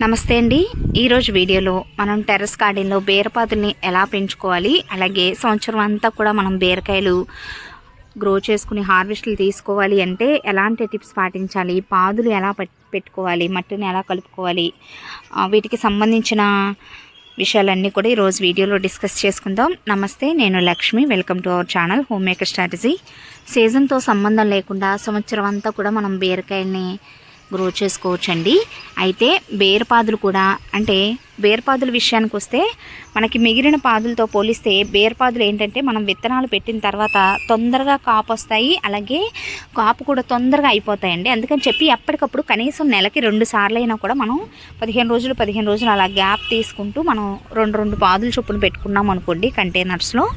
నమస్తే అండి. ఈరోజు వీడియోలో మనం టెర్రస్ గార్డెన్లో బీరపాదుల్ని ఎలా పెంచుకోవాలి, అలాగే సంవత్సరం అంతా కూడా మనం బీరకాయలు గ్రో చేసుకుని హార్వెస్ట్లు తీసుకోవాలి అంటే ఎలాంటి టిప్స్ పాటించాలి, పాదులు ఎలా పెట్టుకోవాలి, మట్టిని ఎలా కలుపుకోవాలి, వీటికి సంబంధించిన విషయాలన్నీ కూడా ఈరోజు వీడియోలో డిస్కస్ చేసుకుందాం. నమస్తే, నేను Lakshmi. Welcome to our channel home maker strategy. సీజన్తో సంబంధం లేకుండా సంవత్సరం అంతా కూడా మనం బీరకాయల్ని గ్రో చేసుకోవచ్చండి. అయితే బీరపాదులు కూడా, అంటే బీరపాదుల విషయానికి వస్తే మనకి మిగిలిన పాదులతో పోలిస్తే బీరపాదులు ఏంటంటే మనం విత్తనాలు పెట్టిన తర్వాత తొందరగా కాపు వస్తాయి, అలాగే కాపు కూడా తొందరగా అయిపోతాయండి. అందుకని చెప్పి ఎప్పటికప్పుడు కనీసం నెలకి 2 సార్లు అయినా కూడా మనం 15 రోజులు అలా గ్యాప్ తీసుకుంటూ మనం 2 పాదులు చొప్పున పెట్టుకున్నాం అనుకోండి కంటైనర్స్లో.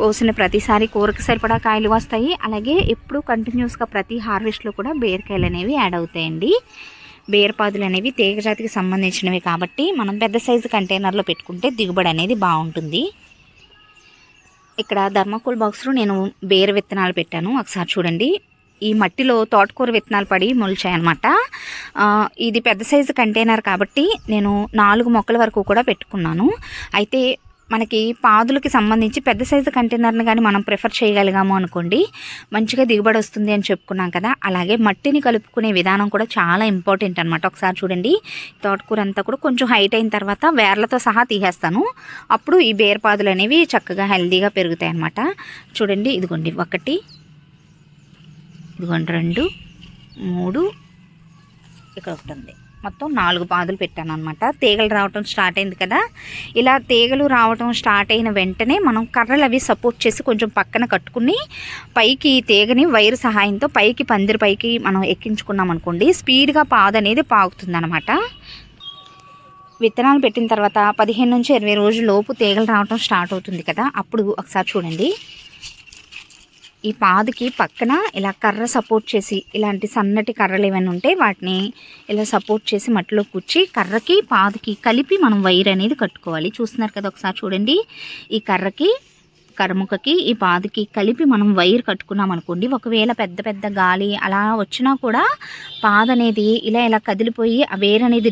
కోసిన ప్రతిసారి కూరకు సరిపడా కాయలు వస్తాయి, అలాగే ఎప్పుడు కంటిన్యూస్గా ప్రతి హార్వెస్ట్లో కూడా బీరకాయలు అనేవి యాడ్ అవుతాయండి. బీరపాదులు అనేవి తీగజాతికి సంబంధించినవి కాబట్టి మనం పెద్ద సైజు కంటైనర్లో పెట్టుకుంటే దిగుబడి అనేది బాగుంటుంది. ఇక్కడ థర్మాకోల్ బాక్స్లో నేను బీర విత్తనాలు పెట్టాను, ఒకసారి చూడండి. ఈ మట్టిలో తోటకూర విత్తనాలు పడి మొలిచాయన్నమాట. ఇది పెద్ద సైజు కంటైనర్ కాబట్టి నేను 4 మొక్కల వరకు కూడా పెట్టుకున్నాను. అయితే మనకి పాదులకి సంబంధించి పెద్ద సైజు కంటైనర్ని కానీ మనం ప్రిఫర్ చేయగలిగాము అనుకోండి, మంచిగా దిగుబడి వస్తుంది అని చెప్పుకున్నాం కదా. అలాగే మట్టిని కలుపుకునే విధానం కూడా చాలా ఇంపార్టెంట్ అనమాట. ఒకసారి చూడండి, తోటకూర అంతా కూడా కొంచెం హైట్ అయిన తర్వాత వేర్లతో సహా తీసేస్తాను. అప్పుడు ఈ బీరపాదులు అనేవి చక్కగా హెల్దీగా పెరుగుతాయి అన్నమాట. చూడండి, ఇదిగోండి 1, ఇదిగోండి 2, 3, ఇక్కడ ఒకటి ఉంది. మొత్తం 4 పాదులు పెట్టాను అనమాట. తీగలు రావటం స్టార్ట్ అయింది కదా. ఇలా తీగలు రావటం స్టార్ట్ అయిన వెంటనే మనం కర్రలు అవి సపోర్ట్ చేసి కొంచెం పక్కన కట్టుకుని పైకి తీగని వైరు సహాయంతో పైకి పందిరి పైకి మనం ఎక్కించుకున్నాం అనుకోండి, స్పీడ్గా పాదు అనేది పాకుతుంది అనమాట. విత్తనాలు పెట్టిన తర్వాత 15 నుంచి 20 రోజుల లోపు తీగలు రావటం స్టార్ట్ అవుతుంది కదా. అప్పుడు ఒకసారి చూడండి, ఈ పాదుకి పక్కన ఇలా కర్ర సపోర్ట్ చేసి, ఇలాంటి సన్నటి కర్రలు ఏమైనా ఉంటే వాటిని ఇలా సపోర్ట్ చేసి మట్టిలో కూర్చి పెద్దకి పాదుకి కలిపి మనం వైర్ అనేది కట్టుకోవాలి. చూస్తున్నారు కదా, ఒకసారి చూడండి. ఈ కర్రముకకి ఈ పాదుకి కలిపి మనం వైర్ కట్టుకున్నాం అనుకోండి, ఒకవేళ పెద్ద గాలి అలా వచ్చినా కూడా పాదు అనేది ఇలా కదిలిపోయి ఆ వేర్ అనేది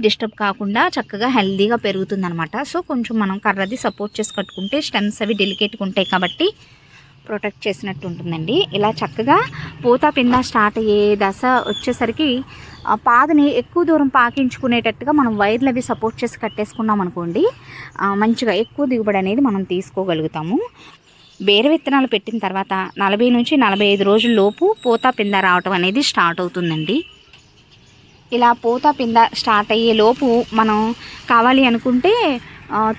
డిస్టర్బ్ కాకుండా చక్కగా హెల్దీగా పెరుగుతుంది అనమాట. సో కొంచెం మనం కర్రది సపోర్ట్ చేసి కట్టుకుంటే స్టెమ్స్ అవి డెలికేట్గా ఉంటాయి కాబట్టి ప్రొటెక్ట్ చేసినట్టు ఉంటుందండి. ఇలా చక్కగా పూత పింద స్టార్ట్ అయ్యే దశ వచ్చేసరికి ఆ పాదని ఎక్కువ దూరం పాకించుకునేటట్టుగా మనం వైర్లు అవి సపోర్ట్ చేసి కట్టేసుకున్నాం అనుకోండి, మంచిగా ఎక్కువ దిగుబడి అనేది మనం తీసుకోగలుగుతాము. బీర విత్తనాలు పెట్టిన తర్వాత 40 నుంచి 45 రోజుల లోపు పూత పింద రావటం అనేది స్టార్ట్ అవుతుందండి. ఇలా పూత పింద స్టార్ట్ అయ్యే లోపు మనం కావాలి అనుకుంటే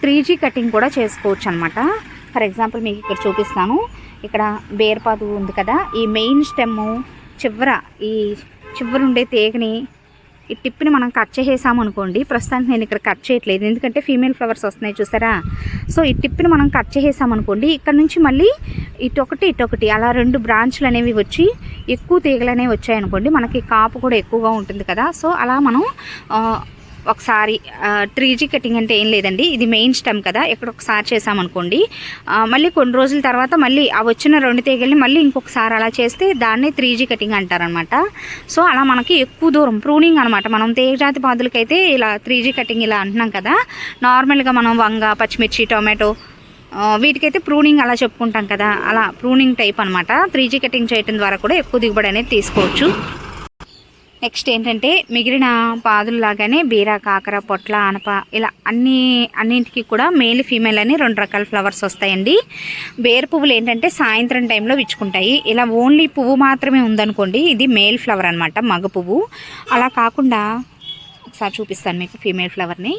3G కటింగ్ కూడా చేసుకోవచ్చు అనమాట. ఫర్ ఎగ్జాంపుల్ మీకు ఇక్కడ చూపిస్తాను. ఇక్కడ బీరపాదు ఉంది కదా, ఈ మెయిన్ స్టెమ్ చివరుండే తీగని ఈ టిప్ని మనం కట్ చేసేసాము అనుకోండి. ప్రస్తుతానికి నేను ఇక్కడ కట్ చేయట్లేదు, ఎందుకంటే ఫీమేల్ ఫ్లవర్స్ వస్తున్నాయి చూసారా. సో ఈ టిప్ని మనం కట్ చేసేసామనుకోండి, ఇక్కడ నుంచి మళ్ళీ ఇటొకటి అలా 2 బ్రాంచ్లు అనేవి వచ్చి ఎక్కువ తీగలు అనేవి వచ్చాయనుకోండి, మనకి కాపు కూడా ఎక్కువగా ఉంటుంది కదా. సో అలా మనం ఒకసారి 3G కటింగ్ అంటే ఏం లేదండి, ఇది మెయిన్ స్టెమ్ కదా, ఇక్కడ ఒకసారి చేసామనుకోండి, మళ్ళీ కొన్ని రోజుల తర్వాత మళ్ళీ ఆ వచ్చిన 2 తీగల్ని మళ్ళీ ఇంకొకసారి అలా చేస్తే దాన్నే 3G కటింగ్ అంటారనమాట. సో అలా మనకి ఎక్కువ దూరం ప్రూనింగ్ అనమాట. మనం తీగజాతి పాదులకైతే ఇలా 3G కటింగ్ ఇలా అంటున్నాం కదా. నార్మల్గా మనం వంగ, పచ్చిమిర్చి, టొమాటో వీటికైతే ప్రూనింగ్ అలా చెప్పుకుంటాం కదా, అలా ప్రూనింగ్ టైప్ అనమాట. 3G కటింగ్ చేయడం ద్వారా కూడా ఎక్కువ దిగుబడి అనేది తీసుకోవచ్చు. నెక్స్ట్ ఏంటంటే, మిగిలిన పాదుల్లాగానే బీర, కాకర, పొట్ల, ఆనప ఇలా అన్నింటికి కూడా మేల్ ఫీమేల్ అని 2 రకాల ఫ్లవర్స్ వస్తాయండి. బీర పువ్వులు ఏంటంటే సాయంత్రం టైంలో విచ్చుకుంటాయి. ఇలా ఓన్లీ పువ్వు మాత్రమే ఉందనుకోండి, ఇది మేల్ ఫ్లవర్ అనమాట, మగ పువ్వు. అలా కాకుండా ఒకసారి చూపిస్తాను మీకు ఫీమేల్ ఫ్లవర్ని.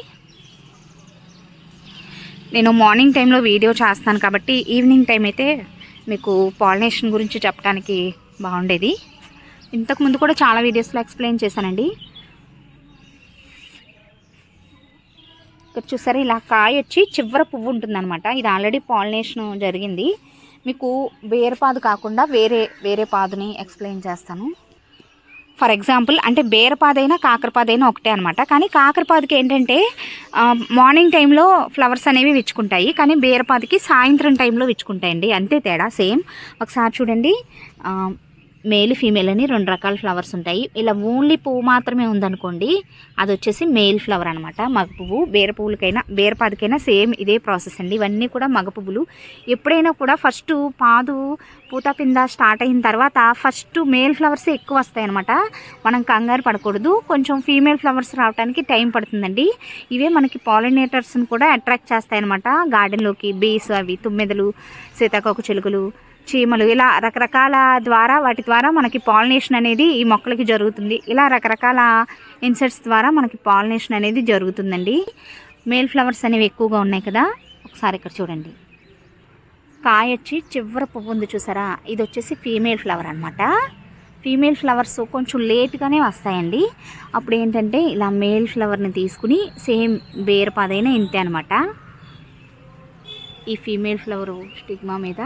నేను మార్నింగ్ టైంలో వీడియో చేస్తాను కాబట్టి ఈవినింగ్ టైం అయితే మీకు పాలినేషన్ గురించి చెప్పడానికి బాగుండేది. ఇంతకుముందు కూడా చాలా వీడియోస్లో ఎక్స్ప్లెయిన్ చేశానండి. ఇక్కడ చూసారా, ఇలా కాయ వచ్చి చివర పువ్వు ఉంటుందన్నమాట. ఇది ఆల్రెడీ పాలినేషన్ జరిగింది. మీకు బీరపాదు కాకుండా వేరే పాదుని ఎక్స్ప్లెయిన్ చేస్తాను. ఫర్ ఎగ్జాంపుల్, అంటే బీరపాదైనా కాకరపాదైనా ఒకటే అనమాట. కానీ కాకరపాదుకి ఏంటంటే మార్నింగ్ టైంలో ఫ్లవర్స్ అనేవి విచ్చుకుంటాయి, కానీ బీరపాదుకి సాయంత్రం టైంలో విచ్చుకుంటాయండి, అంతే తేడా, సేమ్. ఒకసారి చూడండి, మేల్ ఫీమేల్ అని 2 రకాల ఫ్లవర్స్ ఉంటాయి. ఇలా ఓన్లీ పువ్వు మాత్రమే ఉందనుకోండి, అది వచ్చేసి మేల్ ఫ్లవర్ అనమాట. మగ పువ్వు. బేర పువ్వులకైనా బేరపాదుకైనా సేమ్ ఇదే ప్రాసెస్ అండి. ఇవన్నీ కూడా మగ పువ్వులు. ఎప్పుడైనా కూడా ఫస్ట్ పాదు పూత పింద స్టార్ట్ అయిన తర్వాత ఫస్ట్ మేల్ ఫ్లవర్స్ ఎక్కువ వస్తాయి అనమాట. మనం కంగారు పడకూడదు. కొంచెం ఫీమేల్ ఫ్లవర్స్ రావడానికి టైం పడుతుందండి. ఇవే మనకి పాలినేటర్స్ని కూడా అట్రాక్ట్ చేస్తాయన్నమాట గార్డెన్లోకి. బీస్, అవి తుమ్మెదలు, సీతాకోక చిలుకలు, చీమలు, ఇలా రకరకాల ద్వారా వాటి ద్వారా మనకి పాలినేషన్ అనేది ఈ మొక్కలకి జరుగుతుంది. ఇలా రకరకాల ఇన్సెక్ట్స్ ద్వారా మనకి పాలినేషన్ అనేది జరుగుతుందండి. మేల్ ఫ్లవర్స్ అనేవి ఎక్కువగా ఉన్నాయి కదా, ఒకసారి ఇక్కడ చూడండి. కాయ వచ్చి చివరి పువ్వు ఉంది చూసారా, ఇది వచ్చేసి ఫీమేల్ ఫ్లవర్ అనమాట. ఫీమేల్ ఫ్లవర్స్ కొంచెం లేట్గానే వస్తాయండి. అప్పుడు ఏంటంటే ఇలా మేల్ ఫ్లవర్ని తీసుకుని సేమ్ బేరపాదైనా ఇంతే అనమాట. ఈ ఫీమేల్ ఫ్లవర్ స్టిగ్మా మీద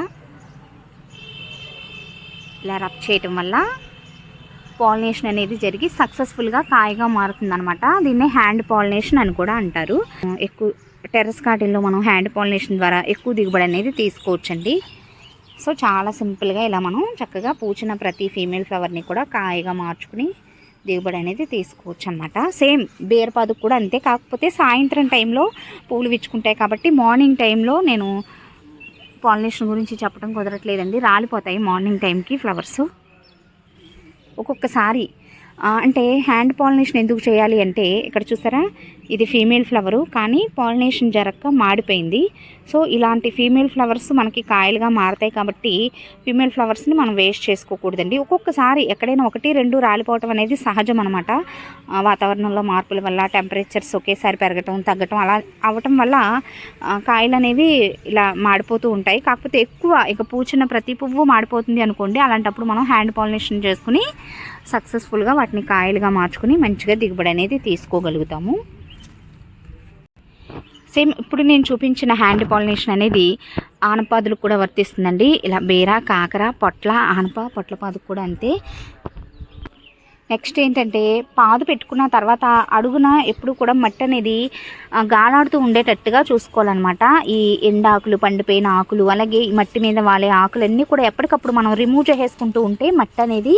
ఇలా రబ్ చేయటం వల్ల పాలినేషన్ అనేది జరిగి సక్సెస్ఫుల్గా కాయగా మారుతుందనమాట. దీన్నే హ్యాండ్ పాలినేషన్ అని కూడా అంటారు. ఎక్కువ టెర్రస్ గార్డెన్లో మనం హ్యాండ్ పాలినేషన్ ద్వారా ఎక్కువ దిగుబడి అనేది తీసుకోవచ్చండి. సో చాలా సింపుల్గా ఇలా మనం చక్కగా పూచిన ప్రతి ఫీమేల్ ఫ్లవర్ని కూడా కాయగా మార్చుకుని దిగుబడి అనేది తీసుకోవచ్చు అనమాట. సేమ్ బేరపాదుకు కూడా అంతే. కాకపోతే సాయంత్రం టైంలో పూలు విచ్చుకుంటాయి కాబట్టి మార్నింగ్ టైంలో నేను పాలినేషన్ గురించి చెప్పడం కుదరట్లేదండి. రాలిపోతాయి మార్నింగ్ టైంకి ఫ్లవర్స్. ఒక్కొక్కసారి అంటే హ్యాండ్ పాలినేషన్ ఎందుకు చేయాలి అంటే, ఇక్కడ చూసారా ఇది ఫీమేల్ ఫ్లవరు కానీ పాలినేషన్ జరగక మాడిపోయింది. సో ఇలాంటి ఫీమేల్ ఫ్లవర్స్ మనకి కాయలుగా మారుతాయి కాబట్టి ఫీమేల్ ఫ్లవర్స్ని మనం వేస్ట్ చేసుకోకూడదండి. ఒక్కొక్కసారి ఎక్కడైనా 1-2 రాలిపోవటం అనేది సహజం అనమాట. వాతావరణంలో మార్పుల వల్ల టెంపరేచర్స్ ఒకేసారి పెరగటం తగ్గటం అలా అవ్వటం వల్ల కాయలు అనేవి ఇలా మాడిపోతూ ఉంటాయి. కాకపోతే ఎక్కువ ఇక పూచిన ప్రతి పువ్వు మాడిపోతుంది అనుకోండి, అలాంటప్పుడు మనం హ్యాండ్ పాలినేషన్ చేసుకుని సక్సెస్ఫుల్గా వాటిని కాయలుగా మార్చుకుని మంచిగా దిగుబడి అనేది తీసుకోగలుగుతాము. సేమ్ ఇప్పుడు నేను చూపించిన హ్యాండ్ పాలినేషన్ అనేది ఆనపాదులకు కూడా వర్తిస్తుందండి. ఇలా బేర, కాకర, పొట్ల, ఆనప, పొట్లపాదుకు కూడా అంతే. నెక్స్ట్ ఏంటంటే పాదు పెట్టుకున్న తర్వాత అడుగున ఎప్పుడు కూడా మట్టి అనేది గాలాడుతూ ఉండేటట్టుగా చూసుకోవాలన్నమాట. ఈ ఎండాకులు, పండిపోయిన ఆకులు, అలాగే ఈ మట్టి మీద వాలే ఆకులన్నీ కూడా ఎప్పటికప్పుడు మనం రిమూవ్ చేసేసుకుంటూ ఉంటే మట్టి అనేది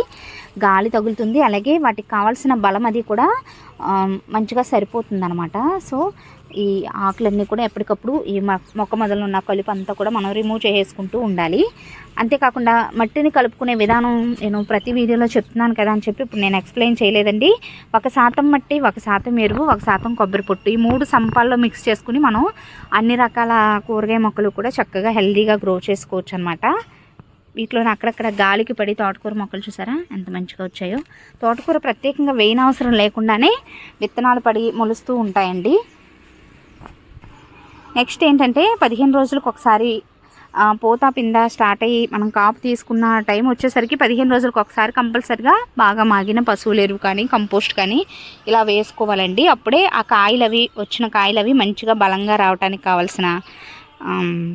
గాలి తగులుతుంది. అలాగే వాటికి కావాల్సిన బలం అది కూడా మంచిగా సరిపోతుంది అనమాట. సో ఈ ఆకులన్నీ కూడా ఎప్పటికప్పుడు ఈ మొక్క మొదలు ఉన్న కలుపు అంతా కూడా మనం రిమూవ్ చేసుకుంటూ ఉండాలి. అంతేకాకుండా మట్టిని కలుపుకునే విధానం నేను ప్రతి వీడియోలో చెప్తున్నాను కదా అని చెప్పి ఇప్పుడు నేను ఎక్స్ప్లెయిన్ చేయలేదండి. 1% మట్టి, 1% ఎరువు, 1% కొబ్బరి పొట్టు, ఈ 3 సంపాల్లో మిక్స్ చేసుకుని మనం అన్ని రకాల కూరగాయ మొక్కలు కూడా చక్కగా హెల్దీగా గ్రో చేసుకోవచ్చు అనమాట. వీటిలో అక్కడక్కడ గాలికి పడి తోటకూర మొక్కలు చూసారా ఎంత మంచిగా వచ్చాయో. తోటకూర ప్రత్యేకంగా వేయనవసరం లేకుండానే విత్తనాలు పడి మొలుస్తూ ఉంటాయండి. నెక్స్ట్ ఏంటంటే 15 రోజులకు ఒకసారి పూత పింద స్టార్ట్ అయ్యి మనం కాపు తీసుకున్న టైం వచ్చేసరికి 15 రోజులకు ఒకసారి కంపల్సరిగా బాగా మాగిన పశువుల ఎరువు కానీ కంపోస్ట్ కానీ ఇలా వేసుకోవాలండి. అప్పుడే ఆ కాయలు అవి వచ్చిన కాయలు అవి మంచిగా బలంగా రావడానికి కావాల్సిన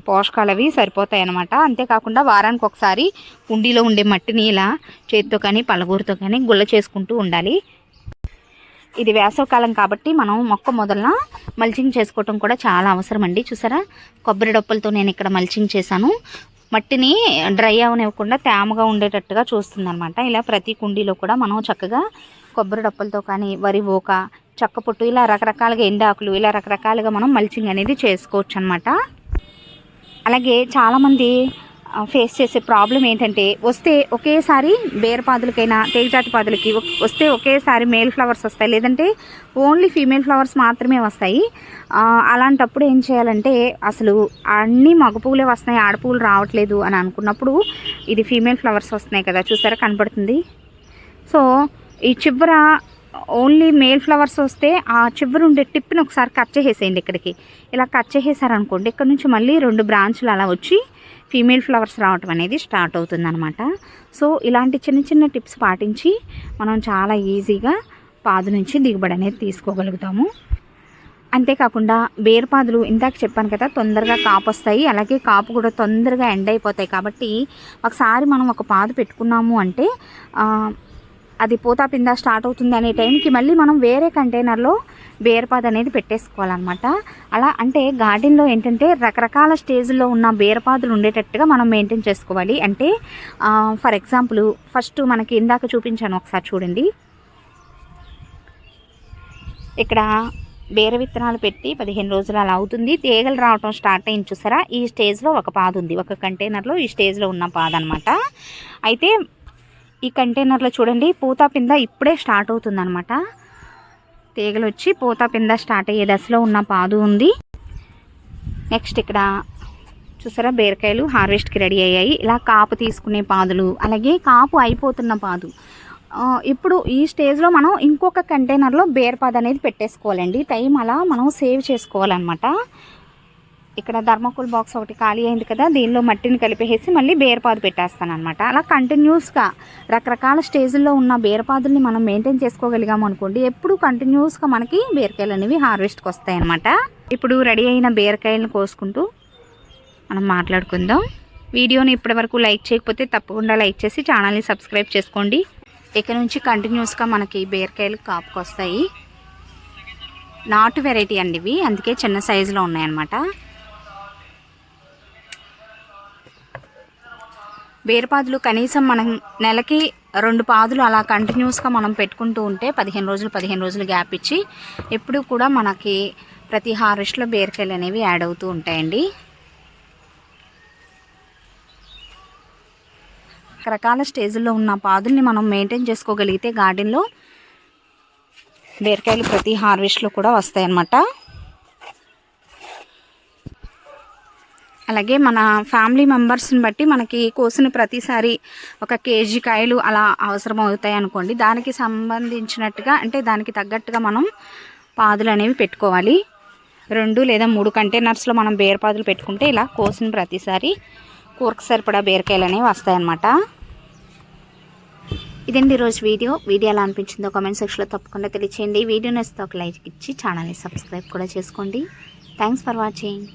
పోషకాలు అవి సరిపోతాయి అన్నమాట. అంతేకాకుండా వారానికి ఒకసారి కుండీలో ఉండే మట్టిని ఇలా చేతితో కానీ పలగూరుతో కానీ గుల్ల చేసుకుంటూ ఉండాలి. ఇది వేసవకాలం కాబట్టి మనం మొక్క మొదలన మల్చింగ్ చేసుకోవటం కూడా చాలా అవసరం అండి. చూసారా కొబ్బరి డొప్పలతో నేను ఇక్కడ మల్చింగ్ చేశాను. మట్టిని డ్రై అవనివ్వకుండా తేమగా ఉండేటట్టుగా చూస్తుంది అనమాట. ఇలా ప్రతి కుండీలో కూడా మనం చక్కగా కొబ్బరి డొప్పలతో కానీ వరి ఓక, చెక్క పొట్టు, ఇలా రకరకాలుగా ఎండాకులు, ఇలా రకరకాలుగా మనం మల్చింగ్ అనేది చేసుకోవచ్చు అనమాట. అలాగే చాలామంది ఫేస్ చేసే ప్రాబ్లం ఏంటంటే వస్తే ఒకేసారి బేరపాదులకైనా తీగజాతి పాదులకి వస్తే ఒకేసారి మేల్ ఫ్లవర్స్ వస్తాయి, లేదంటే ఓన్లీ ఫీమేల్ ఫ్లవర్స్ మాత్రమే వస్తాయి. అలాంటప్పుడు ఏం చేయాలంటే అసలు అన్నీ మగ పువ్వులే వస్తున్నాయి, ఆడపువ్వులు రావట్లేదు అని అనుకున్నప్పుడు ఇది ఫీమేల్ ఫ్లవర్స్ వస్తున్నాయి కదా, చూసారా కనపడుతుంది. సో ఈ చివర ఓన్లీ మేల్ ఫ్లవర్స్ వస్తే ఆ చివరి ఉండే టిప్ని ఒకసారి కట్ చేసేసేయండి. ఇక్కడికి ఇలా కట్ చేసేసారనుకోండి, ఇక్కడ నుంచి మళ్ళీ 2 బ్రాంచ్లు అలా వచ్చి ఫీమేల్ ఫ్లవర్స్ రావటం అనేది స్టార్ట్ అవుతుంది అనమాట. సో ఇలాంటి చిన్న చిన్న టిప్స్ పాటించి మనం చాలా ఈజీగా పాదు నుంచి దిగుబడి అనేది తీసుకోగలుగుతాము. అంతేకాకుండా బేరపాదులు ఇందాక చెప్పాను కదా తొందరగా కాపు వస్తాయి, అలాగే కాపు కూడా తొందరగా ఎండ్ అయిపోతాయి. కాబట్టి ఒకసారి మనం ఒక పాదు పెట్టుకున్నాము అంటే అది పూత పింద స్టార్ట్ అవుతుంది అనే టైంకి మళ్ళీ మనం వేరే కంటైనర్లో బీరపాదు అనేది పెట్టేసుకోవాలన్నమాట. అలా అంటే గార్డెన్లో ఏంటంటే రకరకాల స్టేజ్లో ఉన్న బీరపాదులు ఉండేటట్టుగా మనం మెయింటైన్ చేసుకోవాలి. అంటే ఫర్ ఎగ్జాంపుల్ ఫస్ట్ మనకి ఇందాక చూపించాను, ఒకసారి చూడండి. ఇక్కడ బీర విత్తనాలు పెట్టి 15 రోజులు అలా అవుతుంది. తీగలు రావటం స్టార్ట్ అయింది చూసారా. ఈ స్టేజ్లో ఒక పాదు ఉంది, ఒక కంటైనర్లో ఈ స్టేజ్లో ఉన్న పాదు అనమాట. అయితే ఈ కంటైనర్లో చూడండి పూత పింద ఇప్పుడే స్టార్ట్ అవుతుంది అనమాట. తీగలు వచ్చి పూత పింద స్టార్ట్ అయ్యే దశలో ఉన్న పాదు ఉంది. నెక్స్ట్ ఇక్కడ చూసారా బీరకాయలు హార్వెస్ట్కి రెడీ అయ్యాయి. ఇలా కాపు తీసుకునే పాదులు, అలాగే కాపు అయిపోతున్న పాదు. ఇప్పుడు ఈ స్టేజ్లో మనం ఇంకొక కంటైనర్లో బీరపాదు అనేది పెట్టేసుకోవాలండి. టైం అలా మనం సేవ్ చేసుకోవాలన్నమాట. ఇక్కడ థర్మాకోల్ బాక్స్ ఒకటి ఖాళీ అయింది కదా, దీనిలో మట్టిని కలిపేసి మళ్ళీ బీరపాదు పెట్టేస్తాను అనమాట. అలా కంటిన్యూస్గా రకరకాల స్టేజ్లో ఉన్న బీరపాదుల్ని మనం మెయింటైన్ చేసుకోగలిగాము అనుకోండి, ఎప్పుడు కంటిన్యూస్గా మనకి బీరకాయలు అనేవి హార్వెస్ట్కి వస్తాయి అనమాట. ఇప్పుడు రెడీ అయిన బీరకాయలను కోసుకుంటూ మనం మాట్లాడుకుందాం. వీడియోని ఇప్పటివరకు లైక్ చేయకపోతే తప్పకుండా లైక్ చేసి ఛానల్ని సబ్స్క్రైబ్ చేసుకోండి. ఇక్కడ నుంచి కంటిన్యూస్గా మనకి బీరకాయలు కాపుకి వస్తాయి. నాటు వెరైటీ అండి ఇవి, అందుకే చిన్న సైజులో ఉన్నాయన్నమాట. బీరపాదులు కనీసం మనం నెలకి 2 పాదులు అలా కంటిన్యూస్గా మనం పెట్టుకుంటూ ఉంటే 15 రోజులు గ్యాప్ ఇచ్చి ఎప్పుడు కూడా మనకి ప్రతి హార్వెస్ట్లో బీరకాయలు అనేవి యాడ్ అవుతూ ఉంటాయండి. రకరకాల స్టేజ్లో ఉన్న పాదుల్ని మనం మెయింటైన్ చేసుకోగలిగితే గార్డెన్లో బీరకాయలు ప్రతి హార్వెస్ట్లో కూడా వస్తాయి అన్నమాట. అలాగే మన ఫ్యామిలీ మెంబర్స్ని బట్టి మనకి కోసిన ప్రతిసారి 1 కేజీ కాయలు అలా అవసరం అవుతాయి అనుకోండి, దానికి సంబంధించినట్టుగా అంటే దానికి తగ్గట్టుగా మనం పాదులు అనేవి పెట్టుకోవాలి. 2 లేదా 3 కంటైనర్స్లో మనం బీరపాదులు పెట్టుకుంటే ఇలా కోసిన ప్రతిసారి కూరకు సరిపడా బీరకాయలు అనేవి వస్తాయన్నమాట. ఇదండి ఈరోజు వీడియో ఎలా అనిపించిందో కామెంట్ సెక్షన్లో తప్పకుండా తెలియచేయండి. వీడియో నచ్చితే ఒక లైక్ ఇచ్చి ఛానల్ని సబ్స్క్రైబ్ కూడా చేసుకోండి. Thanks for watching.